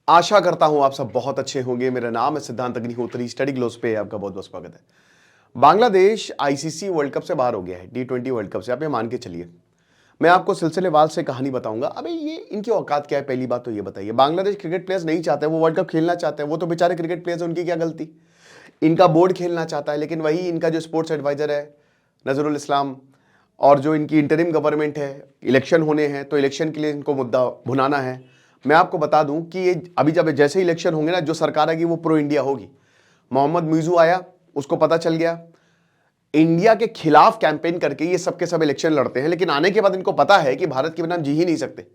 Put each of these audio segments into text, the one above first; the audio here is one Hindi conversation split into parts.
आशा करता हूं आप सब बहुत अच्छे होंगे। मेरा नाम है सिद्धांत अग्निहोत्री। स्टडी ग्लोस पे आपका बहुत बहुत स्वागत है। बांग्लादेश आईसीसी वर्ल्ड कप से बाहर हो गया है, T20 वर्ल्ड कप से। आप ये मान के चलिए। मैं आपको सिलसिलेवार से कहानी बताऊंगा। अबे ये इनकी औकात क्या है, पहली बात तो ये बताइए। बांग्लादेश क्रिकेट प्लेयर्स नहीं चाहते, वो वर्ल्ड कप खेलना चाहते हैं। वो तो बेचारे क्रिकेट प्लेयर्स, उनकी क्या गलती। इनका बोर्ड खेलना चाहता है, लेकिन वही इनका जो स्पोर्ट्स एडवाइजर है नजरुल इस्लाम, और जो इनकी इंटरिम गवर्नमेंट है, इलेक्शन होने हैं तो इलेक्शन के लिए इनको मुद्दा भुनाना है। मैं आपको बता दूं कि ये अभी जब जैसे इलेक्शन होंगे ना, जो सरकार आएगी वो प्रो इंडिया होगी। मोहम्मद मुइजू आया, उसको पता चल गया इंडिया के खिलाफ कैंपेन करके ये सबके सब इलेक्शन लड़ते हैं, लेकिन आने के बाद इनको पता है कि भारत के बिना हम जी ही नहीं सकते।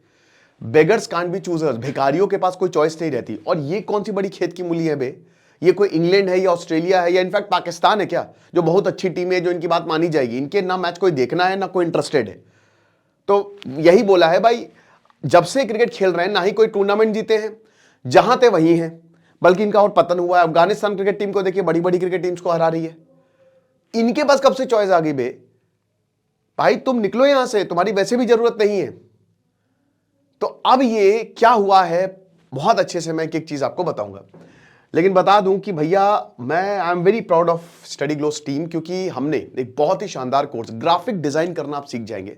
बेगर्स कांट बी चूजर्स, भिखारियों के पास कोई चॉइस नहीं रहती। और ये कौन सी बड़ी खेत की मूली है बे। ये कोई इंग्लैंड है या ऑस्ट्रेलिया है या इनफैक्ट पाकिस्तान है क्या, जो बहुत अच्छी टीम है, जो इनकी बात मानी जाएगी। इनके ना मैच कोई देखना है ना कोई इंटरेस्टेड है। तो यही बोला है भाई, जब से क्रिकेट खेल रहे हैं ना ही कोई टूर्नामेंट जीते हैं, जहां थे वहीं हैं, बल्कि इनका और पतन हुआ है। अफगानिस्तान क्रिकेट टीम को देखिए, बड़ी बड़ी क्रिकेट टीम्स को हरा रही है। इनके पास कब से चॉइस आ गई बे। भाई तुम निकलो यहां से, तुम्हारी वैसे भी जरूरत नहीं है। तो अब ये क्या हुआ है, बहुत अच्छे से मैं एक चीज आपको बताऊंगा। लेकिन बता दूं कि भैया मैं I am very proud of Study Glows team, क्योंकि हमने एक बहुत ही शानदार कोर्स, ग्राफिक डिजाइन करना आप सीख जाएंगे।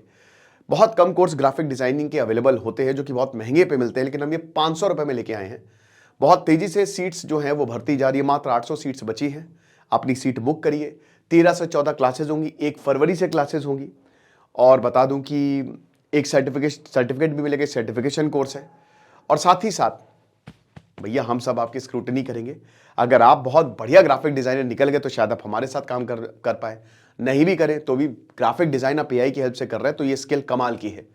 बहुत कम कोर्स ग्राफिक डिजाइनिंग के अवेलेबल होते हैं, जो कि बहुत महंगे पे मिलते हैं, लेकिन हम ये 500 रुपए में लेके आए हैं। बहुत तेजी से सीट्स जो हैं वो भरती जा रही है। मात्र 800 सीट्स बची हैं। अपनी सीट बुक करिए। 13 से 14 क्लासेज होंगी, 1 फरवरी से क्लासेज होंगी। और बता दूं कि एक सर्टिफिकेट भी मिलेगा, सर्टिफिकेशन कोर्स है। और साथ ही साथ भैया हम सब आपकी स्क्रूटनी करेंगे। अगर आप बहुत बढ़िया ग्राफिक डिजाइनर निकल गए तो शायद आप हमारे साथ काम कर पाए, नहीं भी करें तो भी ग्राफिक डिजाइन आप एआई की हेल्प से कर रहे हैं, तो ये स्किल कमाल की है।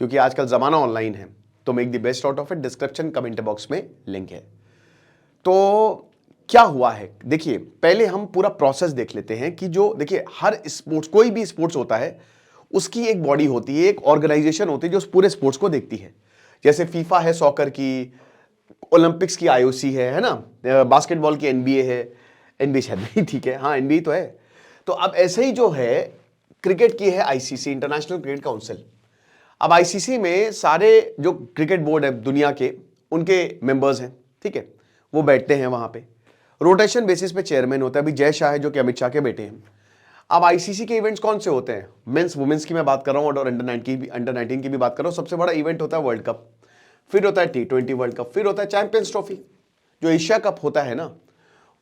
क्योंकि आजकल जमाना ऑनलाइन है, तो make the best out of it. Description comment box में लिंक है। तो क्या हुआ है देखिए, पहले हम पूरा प्रोसेस देख लेते हैं कि जो देखिए हर स्पोर्ट्स, कोई भी स्पोर्ट्स होता है, उसकी एक बॉडी होती है, एक ऑर्गेनाइजेशन होती है जो उस पूरे स्पोर्ट्स को देखती है। जैसे फीफा है सॉकर की, ओलंपिक्स की आईओसी है ना, बास्केटबॉल की एनबीए है। एनबीए शायद नहीं, ठीक है, हाँ एनबीए तो है। तो अब ऐसे ही जो है क्रिकेट की है आईसीसी, इंटरनेशनल क्रिकेट काउंसिल। अब आईसीसी में सारे जो क्रिकेट बोर्ड है दुनिया के, उनके मेंबर्स हैं, ठीक है, वो बैठते हैं वहां पे। रोटेशन बेसिस पे चेयरमैन होता है। अभी जय शाह है जो कि अमित शाह के बेटे हैं। अब आईसीसी के इवेंट्स कौन से होते हैं, मेंस वुमेन्स की मैं बात कर रहा हूं और अंडर 19 की भी बात कर रहा हूं। सबसे बड़ा इवेंट होता है वर्ल्ड कप, फिर होता है T20 वर्ल्ड कप, फिर होता है चैंपियंस ट्रॉफी। जो एशिया कप होता है ना,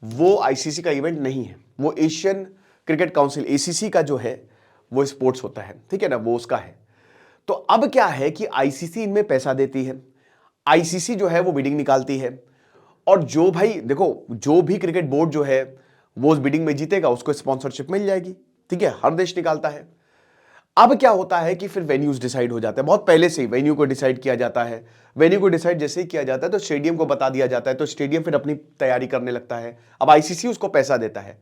वो आईसीसी का इवेंट नहीं है, वो एशियन क्रिकेट काउंसिल एसीसी का जो है वो स्पोर्ट्स होता है, ठीक है ना, वो उसका है। तो अब क्या है कि आईसीसी इनमें पैसा देती है। आईसीसी जो है वो बिडिंग निकालती है, और जो भाई देखो, जो भी क्रिकेट बोर्ड जो है वो उस बिडिंग में जीतेगा उसको स्पॉन्सरशिप मिल जाएगी, ठीक है, हर देश निकालता है। अब क्या होता है कि फिर वेन्यूज डिसाइड हो जाते हैं। बहुत पहले से ही वेन्यू को डिसाइड किया जाता है। वेन्यू को डिसाइड जैसे ही किया जाता है तो स्टेडियम को बता दिया जाता है, तो स्टेडियम फिर अपनी तैयारी करने लगता है। अब आईसीसी उसको पैसा देता है।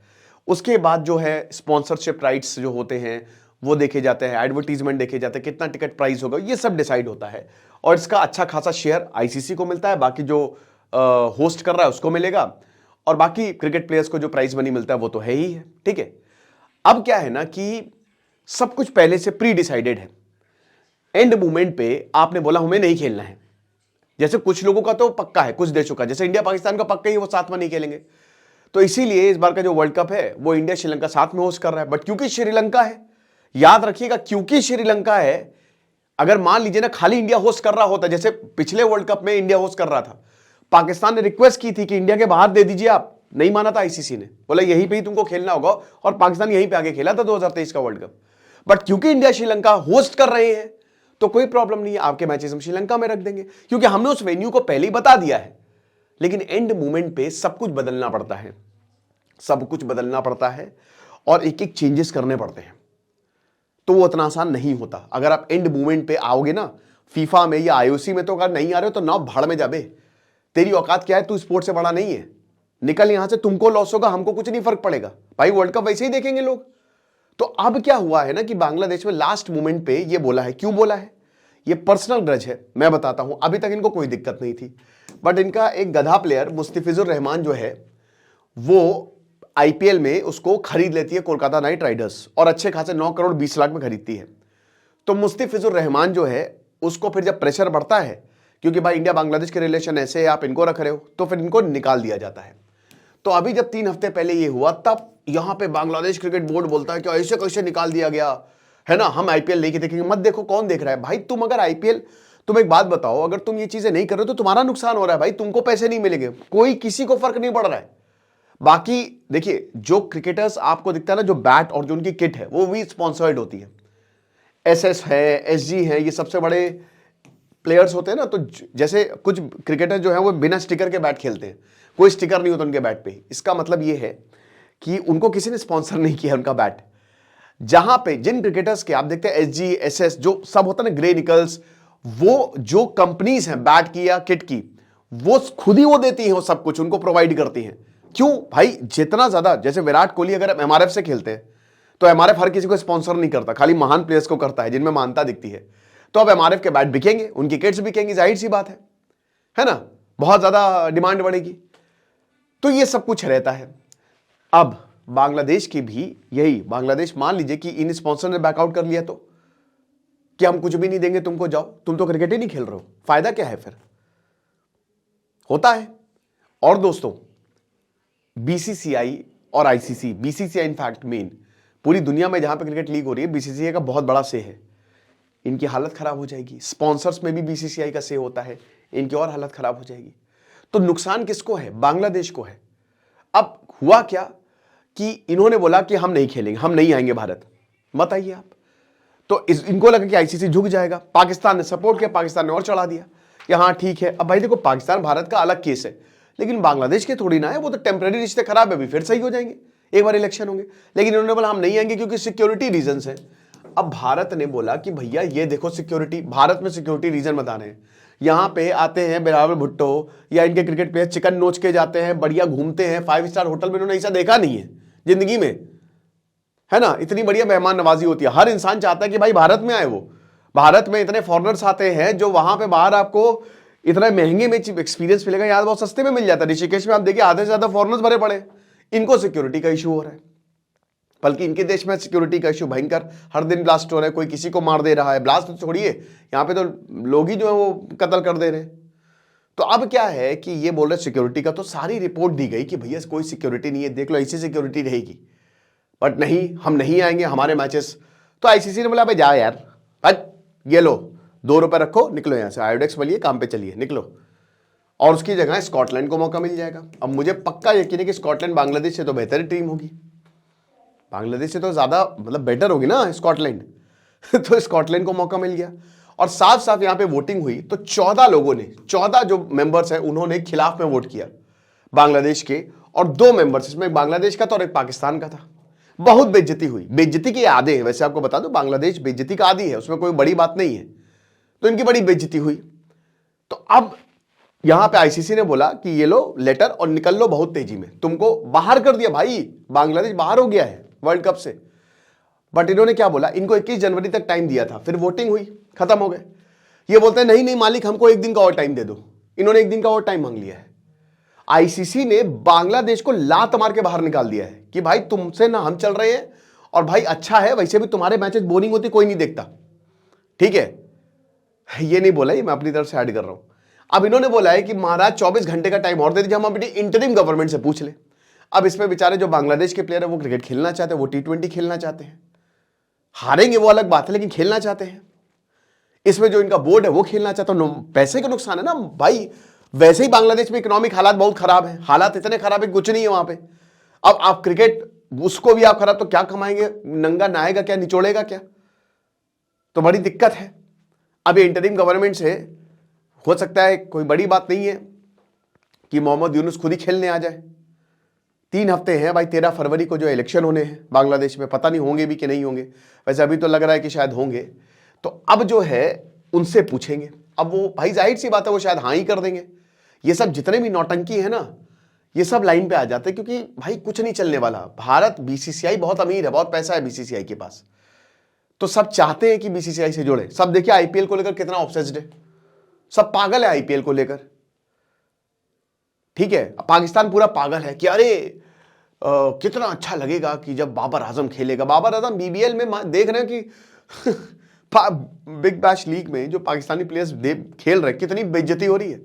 उसके बाद जो है स्पॉन्सरशिप राइट्स जो होते हैं वो देखे जाते हैं, एडवर्टीजमेंट देखे जाते हैं, कितना टिकट प्राइस होगा, ये सब डिसाइड होता है। और इसका अच्छा खासा शेयर आईसीसी को मिलता है, बाकी जो होस्ट कर रहा है उसको मिलेगा, और बाकी क्रिकेट प्लेयर्स को जो प्राइज मनी मिलता है वो तो है ही है, ठीक है। अब क्या है ना कि सब कुछ पहले से प्री डिसाइडेड है। एंड मूवमेंट पे आपने बोला हमें नहीं खेलना है, जैसे कुछ लोगों का तो पक्का है, कुछ देशों का, जैसे इंडिया पाकिस्तान का पक्का ही, वो साथ में नहीं खेलेंगे। तो इसीलिए इस बार का जो वर्ल्ड कप है वो इंडिया श्रीलंका साथ में होस्ट कर रहा है। बट क्योंकि श्रीलंका है, याद रखिएगा, क्योंकि श्रीलंका है, अगर मान लीजिए ना खाली इंडिया होस्ट कर रहा होता, जैसे पिछले वर्ल्ड कप में इंडिया होस्ट कर रहा था, पाकिस्तान ने रिक्वेस्ट की थी कि इंडिया के बाहर दे दीजिए, आप नहीं माना था आईसीसी ने, बोला यहीं पे ही तुमको खेलना होगा, और पाकिस्तान यहीं पे आगे खेला था 2023 का वर्ल्ड कप। बट क्योंकि इंडिया श्रीलंका होस्ट कर रहे हैं तो कोई प्रॉब्लम नहीं है, आपके मैचेस हम श्रीलंका में रख देंगे, क्योंकि हमने उस वेन्यू को पहले ही बता दिया है। लेकिन एंड मोमेंट पे सब कुछ बदलना पड़ता है, सब कुछ बदलना पड़ता है, और एक एक चेंजेस करने पड़ते हैं। तो वो इतना आसान नहीं होता। अगर आप एंड मोमेंट पे आओगे ना, फीफा में या आईओसी में, तो अगर नहीं आ रहे हो तो ना भाड़ में जाबे। तेरी औकात क्या है, तू स्पोर्ट से बड़ा नहीं है, निकल यहां से। तुमको लॉस होगा, हमको कुछ नहीं फर्क पड़ेगा भाई, वर्ल्ड कप वैसे ही देखेंगे लोग। तो अब क्या हुआ है ना कि बांग्लादेश में लास्ट मोमेंट पे ये बोला है। क्यों बोला है, ये पर्सनल ग्रज है, मैं बताता हूं। अभी तक इनको कोई दिक्कत नहीं थी, बट इनका एक गधा प्लेयर मुस्तफिजुर रहमान जो है, वो आईपीएल में उसको खरीद लेती है कोलकाता नाइट राइडर्स, और अच्छे खासे 9 करोड़ 20 लाख में खरीदती है। तो मुस्तफिजुर रहमान जो है, उसको फिर जब प्रेशर बढ़ता है क्योंकि भाई इंडिया बांग्लादेश के रिलेशन ऐसे है, आप इनको रख रहे हो, तो फिर इनको निकाल दिया जाता है। तो अभी जब 3 हफ्ते पहले ये हुआ, तब यहां पे बांग्लादेश क्रिकेट बोर्ड बोलता है कि ऐसे कैसे निकाल दिया गया है ना, हम आईपीएल लेके देखेंगे। मत देखो कौन देख रहा है भाई, तुम अगर आईपीएल, तुम एक बात बताओ, अगर तुम ये चीजें नहीं कर रहे हो तो तुम्हारा नुकसान हो रहा है भाई, तुमको पैसे नहीं मिलेंगे, कोई किसी को फर्क नहीं पड़ रहा है। बाकी देखिए, जो क्रिकेटर्स आपको दिखता है ना, जो बैट और जो उनकी किट है वो भी स्पॉन्सर्ड होती है। एसएस है, एसजी है, ये सबसे बड़े प्लेयर्स होते हैं ना। तो जैसे कुछ क्रिकेटर जो है वो बिना स्टिकर के बैट खेलते हैं, कोई स्टिकर नहीं होता उनके बैट पे, इसका मतलब ये है कि उनको किसी ने स्पॉन्सर नहीं किया उनका बैट। जहां पे जिन क्रिकेटर्स के आप देखते हैं एसजी, एसएस, जो सब होता है ना, ग्रे निकल्स, वो जो कंपनीज हैं बैट की या किट की, वो खुद ही वो देती हैं, वो सब कुछ उनको प्रोवाइड करती हैं। क्यों भाई, जितना ज्यादा, जैसे विराट कोहली अगर एमआरएफ से खेलते हैं तो एमआरएफ हर किसी को स्पॉन्सर नहीं करता, खाली महान प्लेयर्स को करता है जिनमें मानता दिखती है। तो अब एमआरएफ के बैट बिकेंगे, उनकी किट्स बिकेंगी, जाहिर सी बात है ना, बहुत ज्यादा डिमांड बढ़ेगी। तो ये सब कुछ रहता है। अब बांग्लादेश की भी यही, बांग्लादेश मान लीजिए कि इन स्पॉन्सर ने बैकआउट कर लिया, तो कि हम कुछ भी नहीं देंगे तुमको, जाओ, तुम तो क्रिकेट ही नहीं खेल रहे हो, फायदा क्या है फिर, होता है। और दोस्तों, बीसीसीआई और आईसीसी, बीसीसीआई इनफैक्ट मेन, पूरी दुनिया में जहां पे क्रिकेट लीग हो रही है बीसीसीआई का बहुत बड़ा से है। इनकी हालत खराब हो जाएगी। स्पॉन्सर्स में भी बीसीसीआई का से होता है, इनकी और हालत खराब हो जाएगी। तो नुकसान किसको है? बांग्लादेश को है। अब हुआ क्या कि इन्होंने बोला कि हम नहीं खेलेंगे, हम नहीं आएंगे भारत, मत आइए आप। तो इनको लगा कि आईसीसी झुक जाएगा। पाकिस्तान ने सपोर्ट किया, पाकिस्तान ने और चढ़ा दिया कि हाँ ठीक है। अब भाई देखो, पाकिस्तान भारत का अलग केस है, लेकिन बांग्लादेश के थोड़ी ना है, वो तो टेम्परेरी रिश्ते खराब है, अभी फिर सही हो जाएंगे, एक बार इलेक्शन होंगे। लेकिन इन्होंने बोला हम नहीं आएंगे क्योंकि सिक्योरिटी रीजंस है। अब भारत ने बोला कि भैया ये देखो सिक्योरिटी, भारत में सिक्योरिटी रीजन बता रहे हैं। यहां पे आते हैं बिलावल भुट्टो या इनके क्रिकेट प्लेयर, चिकन नोच के जाते हैं, बढ़िया घूमते हैं, 5 स्टार होटल में, इन्होंने ऐसा देखा नहीं है जिंदगी में, है ना। इतनी बढ़िया मेहमान नवाजी होती है, हर इंसान चाहता है कि भाई भारत में आए। वो भारत में इतने फॉरेनर्स आते हैं जो वहां पे बाहर आपको इतना महंगे में एक्सपीरियंस मिलेगा, यार बहुत सस्ते में मिल जाता है। ऋषिकेश में आप देखिए आधे से ज्यादा फॉरेनर्स भरे पड़े। इनको सिक्योरिटी का इशू हो रहा है, बल्कि इनके देश में सिक्योरिटी का इशू भयंकर, हर दिन ब्लास्ट हो रहा है, कोई किसी को मार दे रहा है। ब्लास्ट तो छोड़िए, यहाँ पे तो लोग ही जो है वो कत्ल कर दे रहे हैं। तो अब क्या है कि ये बोल रहे सिक्योरिटी का, तो सारी रिपोर्ट दी गई कि भैया कोई सिक्योरिटी नहीं है, देख लो ऐसी सिक्योरिटी रहेगी, बट नहीं, हम नहीं आएंगे हमारे मैचेस। तो आईसीसी ने बोला भाई जाओ यार, ये लो 2 रुपए रखो, निकलो यहाँ से, आयोडेक्स वालिए काम पे चलिए, निकलो। और उसकी जगह स्कॉटलैंड को मौका मिल जाएगा। अब मुझे पक्का यकीन है कि स्कॉटलैंड बांग्लादेश से तो बेहतर टीम होगी, बांग्लादेश से तो ज्यादा मतलब बेटर होगी ना स्कॉटलैंड। तो स्कॉटलैंड को मौका मिल गया और साफ साफ यहां पे वोटिंग हुई, तो 14 लोगों ने, 14 जो मेंबर्स हैं उन्होंने खिलाफ में वोट किया बांग्लादेश के, और 2 मेंबर्स, इसमें बांग्लादेश का था और एक पाकिस्तान का था। बहुत बेइज्जती हुई, बेइज्जती के आदे हैं, वैसे आपको बता दो बांग्लादेश बेइज्जती का आदी है, उसमें कोई बड़ी बात नहीं है। तो इनकी बड़ी बेइज्जती हुई। तो अब यहां पे आईसीसी ने बोला कि ये लो लेटर और निकल लो बहुत तेजी में, तुमको बाहर कर दिया भाई, बांग्लादेश बाहर हो गया है वर्ल्ड कप से। बट इन्होंने क्या बोला, इनको 21 जनवरी तक टाइम दिया था, फिर वोटिंग हुई, खत्म हो गए। ये बोलते हैं नहीं नहीं मालिक, हमको 1 दिन का और टाइम दे दो। इन्होंने 1 दिन का और टाइम मांग लिया है। आईसीसी ने बांग्लादेश को लात मार के बाहर निकाल दिया है कि भाई तुमसे ना हम चल रहे हैं, और भाई अच्छा है वैसे भी तुम्हारे मैचेस बोरिंग होती, कोई नहीं देखता, ठीक है। ये नहीं बोला, ये मैं अपनी तरफ से ऐड कर रहा हूं। अब इन्होंने बोला है कि महाराज 24 घंटे का टाइम और दे दीजिए, हम अपनी इंटरिम गवर्नमेंट से पूछ ले। अब इसमें बेचारे जो बांग्लादेश के प्लेयर है वो क्रिकेट खेलना चाहते हैं, वो T20 खेलना चाहते हैं, हारेंगे वो अलग बात है, लेकिन खेलना चाहते हैं। इसमें जो इनका बोर्ड है वो खेलना चाहता है, पैसे का नुकसान है ना भाई। वैसे ही बांग्लादेश में इकोनॉमिक हालात बहुत खराब है, हालात इतने खराब है कुछ नहीं है वहां पे। अब आप क्रिकेट उसको भी आप खराब, तो क्या कमाएंगे, नंगा नहाएगा क्या, निचोड़ेगा क्या, तो बड़ी दिक्कत है। अब ये इंटरिम गवर्नमेंट से हो सकता है, कोई बड़ी बात नहीं है कि मोहम्मद यूनुस खुद ही खेलने आ जाए। 3 हफ्ते हैं भाई, 13 फरवरी को जो इलेक्शन होने हैं बांग्लादेश में, पता नहीं होंगे भी कि नहीं होंगे, वैसे अभी तो लग रहा है कि शायद होंगे। तो अब जो है उनसे पूछेंगे, अब वो भाई जाहिर सी बात है वो शायद हाँ ही कर देंगे। ये सब जितने भी नौटंकी है ना, ये सब लाइन पे आ जाते हैं, क्योंकि भाई कुछ नहीं चलने वाला। भारत, बीसीसीआई बहुत अमीर है, बहुत पैसा है बीसीसीआई के पास, तो सब चाहते हैं कि बीसीसीआई से जुड़े। सब देखिए आईपीएल को लेकर कितना ऑब्सेस्ड है, सब पागल है आईपीएल को लेकर, ठीक है। पाकिस्तान पूरा पागल है कि अरे कितना अच्छा लगेगा कि जब बाबर आजम खेलेगा। बाबर आजम बीबीएल में देख रहे हैं कि बिग बैश लीग में जो पाकिस्तानी प्लेयर्स खेल रहे, कितनी बेइज्जती हो रही है,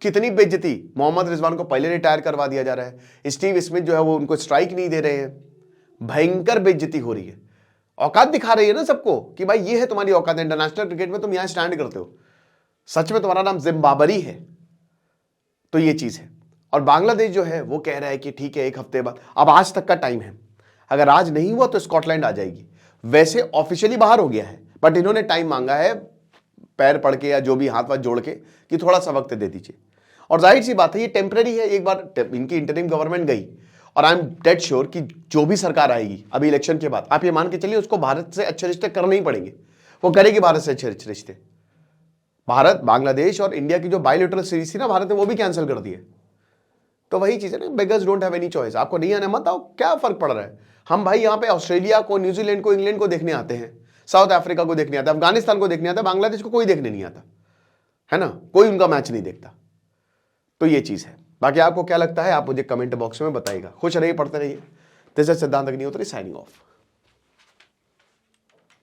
कितनी बेइज्जती। मोहम्मद रिजवान को पहले रिटायर करवा दिया जा रहा है, स्टीव स्मिथ जो है वो उनको स्ट्राइक नहीं दे रहे हैं, भयंकर बेइज्जती हो रही है। औकात दिखा रही है ना सबको कि भाई ये है तुम्हारी औकात, इंटरनेशनल क्रिकेट में तुम यहां स्टैंड करते हो, सच में तुम्हारा नाम जिम्बाबरी है। तो ये चीज है। और बांग्लादेश जो है वो कह रहा है कि ठीक है 1 हफ्ते बाद, अब आज तक का टाइम है, अगर आज नहीं हुआ तो स्कॉटलैंड आ जाएगी। वैसे ऑफिशियली बाहर हो गया है, बट इन्होंने टाइम मांगा है पैर पड़ के या जो भी हाथ वाथ जोड़ के कि थोड़ा सा वक्त दे दीजिए। और जाहिर सी बात है ये टेम्पररी है, एक बार इनकी इंटरिम गवर्नमेंट गई और आई एम डेड श्योर कि जो भी सरकार आएगी अभी इलेक्शन के बाद, आप ये मान के चलिए उसको भारत से अच्छे रिश्ते करने ही पड़ेंगे, वो करेगी भारत से अच्छे रिश्ते। भारत, बांग्लादेश और इंडिया की जो बायलैटरल सीरीज थी ना भारत ने वो भी कैंसिल कर दी है। तो वही चीज है ना, beggars don't have any choice. आपको नहीं आने मत आओ, क्या फर्क पड़ रहा है। हम भाई यहाँ पे ऑस्ट्रेलिया को, न्यूजीलैंड को, इंग्लैंड को देखने आते हैं, साउथ अफ्रीका को देखने आता है, अफगानिस्तान को देखने आता है, बांग्लादेश को कोई देखने नहीं आता है ना, कोई उनका मैच नहीं देखता। तो ये चीज है। बाकी आपको क्या लगता है आप मुझे कमेंट बॉक्स में बताइएगा। खुश रहिए, पढ़ते रहिए। दिस इज सिद्धांत अग्निहोत्री साइनिंग ऑफ।